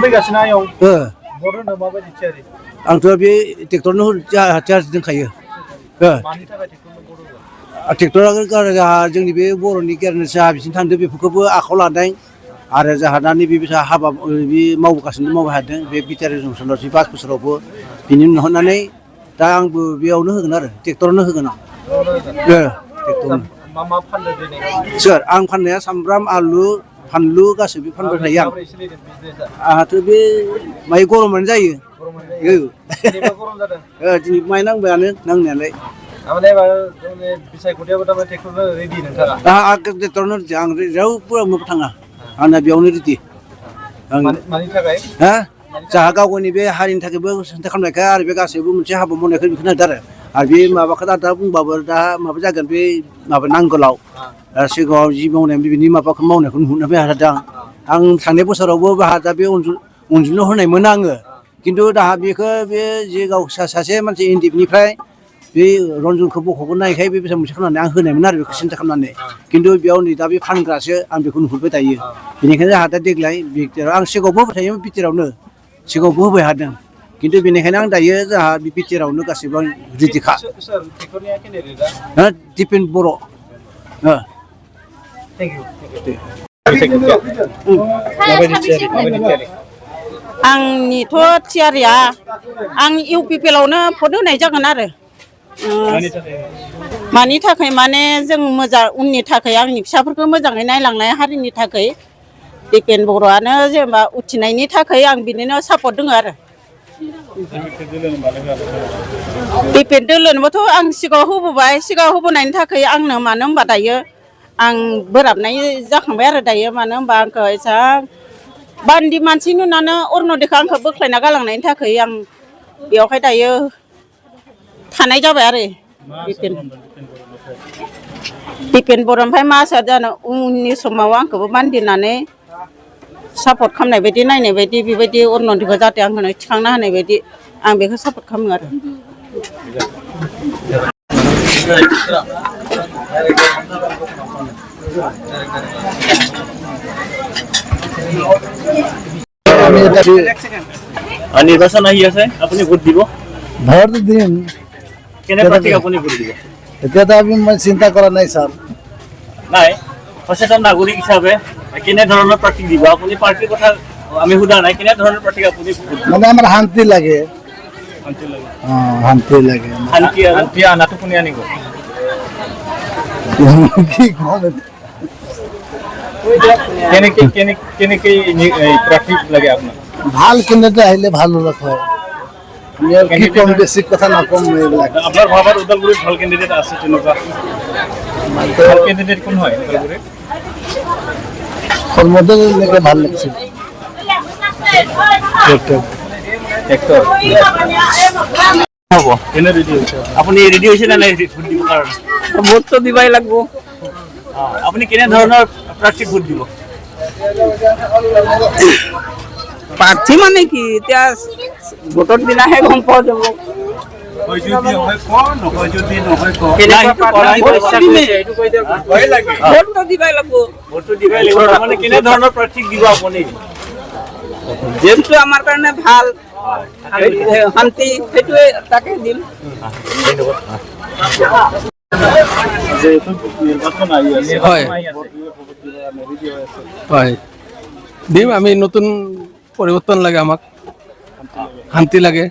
फैगासिनो आयं बर'नो माबायदि थियारि आंथ' बे ट्रेक्टरनो थियारि दोंखायो मानि थाखाय ट्रेक्टरनो बर' ट्रेक्टरा जोंनि बे बर'नि गेरेन्सा साहा बिसिनि थांदों बेफोरखौबो आखायाव लादों आरो जोंहा दा नैबे हाबा बे मावबोगासिनो मावबाय थादों बे बिटिआर जंसनाव 5 बोसोरावबो बिनि नुहरनानै दा आंबो बेयावनो होगोन आरो ट्रेक्टरनो होगोन आं ट्रेक्टरनो मा मा फानदों दिनै सोर आं फाननाया सामब्राम आलु फानलु गासैबो फानबाय थायो आं आंहाथ' बे माइ गरमानो जायो दिनै माइ नांबायानो नांनायालाय ट्रेक्टरनो आं रावबो थाङा आंना बेयावनो रेडि जाहा गाव गावनि बे हारिनि थाखायबो सिन्था खालामनायखाय आरो बे गासैबो मोनसे हाबा मावनायखौ बेखौनो होदों आरो बे माबाखौ दा बुंबाबो दा माबा जागोन बे माबा नांगोलाव सिगाङाव जि मावनाय बिनि माबाखौ मावनायखौ नुहुरनो फैया थादों आं थांनाय बोसोरावबो बाहा दा बे अनजिनो होनायमोन आङो खिन्थु दाहा बेखौ बे जे गाव सासे मानसि इन्डिपनिफ्राय बे रन्जनखौ बख'गोन नायखाय बे बेसाद मोनसे खालामनानै आं होनायमोन आरो बेखौ सिन्था खालामनानै खिन्थु बेयाव नै दा बे फानग्रासो आं बेखौ नुहुरबाय थायो बेनिखायनो जोंहा दा देग्लाय बिटिआर आं सिगाङावबो होबाय थायोमोन बिटिआरावनो सिगाङावबो होबाय हादों खिन्थु बेनिखायनो आं दायो जोंहा बे बिटिआरावनो गासैबो आं रेडिखा दिपेन बर' आंनिथ' थियारिया आं इउपिपिएलआवनो भट होनाय जागोन आरो मानि थाखाय माने जों मोजां उननि थाखाय आंनि फिसाफोरखौ मोजाङै नायलांनाय हारिनि थाखाय दिपेन बर'आनो जेनेबा उथिनायनि थाखाय आं बिनिनो सापर्ट दङ आरो दिपेन दोलोनोबोथ' आं सिगाङाव होबोनायनि थाखाय आंनो मानो होनबा दायो आं बोराबनाय जाखांबाय आरो दायो मानो होनबा आंखौ एसां बान्दि मानसि नुनानै अरुनदयखौ आंखौ बोख्लायना गालांनायनि थाखाय आं बेवहाय दायो थानाय जाबाय आरो दिपेन बर' ओमफ्राय मा जानो उननि समाव आंखौबो बान्दिनानै सापर्ट खालामनाय बायदि नायनाय बायदि बेबायदि अरुनदयखौ जाहाथे आंखौनो थिखांना होनाय बायदि आं बेखौ सापर्ट खालामो आरो নির্বাচন আহি আছে আপুনি ভোট দিব ভোট দিম কেনে প্ৰাৰ্থীক আপুনি ভোট দিব এতিয়াতো আমি চিন্তা কৰা নাই ছাৰ নাই সচেতন নাগৰিক হিচাপে কেনে ধৰণৰ প্ৰাৰ্থীক দিব আপুনি পাৰ্টিৰ কথা আমি সোধা নাই কেনে ধৰণৰ প্ৰাৰ্থীক আপুনি মানে আমাৰ শান্তি লাগে শান্তি আনাটো কোনে আনিব কি কম কেনেকৈ প্ৰাৰ্থীক লাগে আপোনাক ভাল কেন্দ্ৰতে আহিলে ভাল হয় কি কম বেছি কথা নকম এইবিলাক আপোনাৰ ভাৱত ওদালগুৰিত ভাল কেণ্ডিডেট আছে তেনেকুৱা ভাল কেণ্ডিডেট কোন হয় ওদালগুৰিত কৰ্মতে এনেকে ভাল লাগছে হ'ব এনে ৰেডি হৈছে আপুনি ৰেডি হৈছে নে নাই ভোট দিব কাৰণে ভোটটো দিবাই লাগিব আপুনি কেনে ধৰণৰ প্ৰাৰ্থীক ভোট দিব প্ৰাৰ্থী মানে কি এতিয়া ভোটৰ দিনাহে গম পোৱা যাব কেনে ধৰণৰ প্ৰাৰ্থীক দিব আপুনি যেটো আমাৰ কাৰণে ভাল শান্তি সেইটোৱে তাকে দিম হয় দিম আমি নতুন পৰিৱৰ্তন লাগে আমাক শান্তি লাগে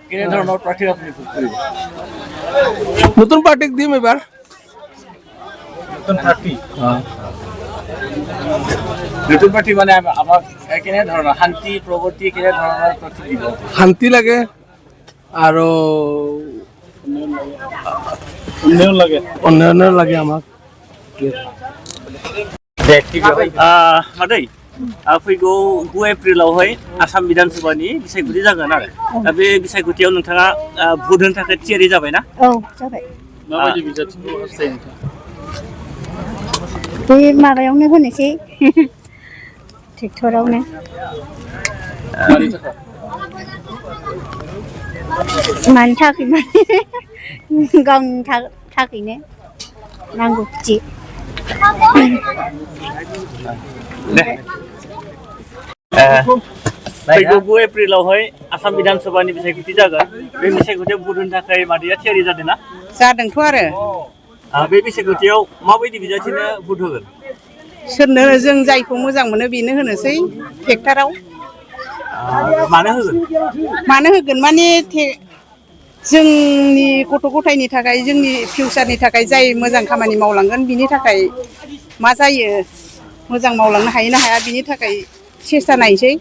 কেনে ধৰণৰ প্ৰাৰ্থীক আপুনি ভোট কৰিব নতুন পাৰ্টিক দিম এবাৰ নতুন প্ৰাৰ্থী মানে আমাক কেনে ধৰণৰ শান্তি প্ৰগতি কেনে ধৰণৰ প্ৰাৰ্থী দিব শান্তি লাগে আৰু উন্নয়ন লাগে আমাক मादै फैगौ 9 एप्रिलावहाय आसाम बिधानसभानि बिसायख'थि जागोन आरो दा बे बिसायख'थियाव नोंथाङा भोट होनो थाखाय थियारि जाबाय ना औ जाबाय माबायदि बिजाथिखौ हास्थायो नोंथाङा बे माबायावनो होनोसै ट्रेक्टरावनो मानि थाखाय माने गावनि थाखायनो नांगौथि फैगौ 9 एप्रिलावहाय आसाम बिधान सभानि बिसायख'थि जागोन बे बिसायख'थियाव भट होनो थाखाय मादैया थियारि जादों ना जादोंथ' आरो बे बिसायख'थियाव माबायदि बिजाथिनो भट होगोन सोरनो जों जायखौ मोजां मोनो बेनो होनोसै ट्रेक्टराव मानो होगोन माने जोंनि गथ' गथायनि थाखाय जोंनि फिउचारनि थाखाय जाय मोजां खामानि मावलांगोन बिनि थाखाय मा जायो मोजां मावलांनो हायो ना हाया बिनि थाखाय सेस्था नायनोसै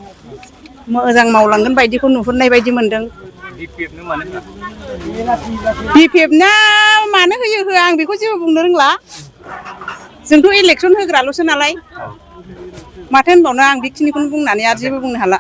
मोजां मावलांगोन बायदिखौ नुहुरनाय बायदि मोनदों बिपिएफना मानो होयो होआ आं बेखौ जेबो बुंनो रोंला जोंथ' इलेक्सन होग्राल'सो नालाय माथो होनबावनो आं बेखिनिखौनो बुंनानै आरो जेबो बुंनो हाला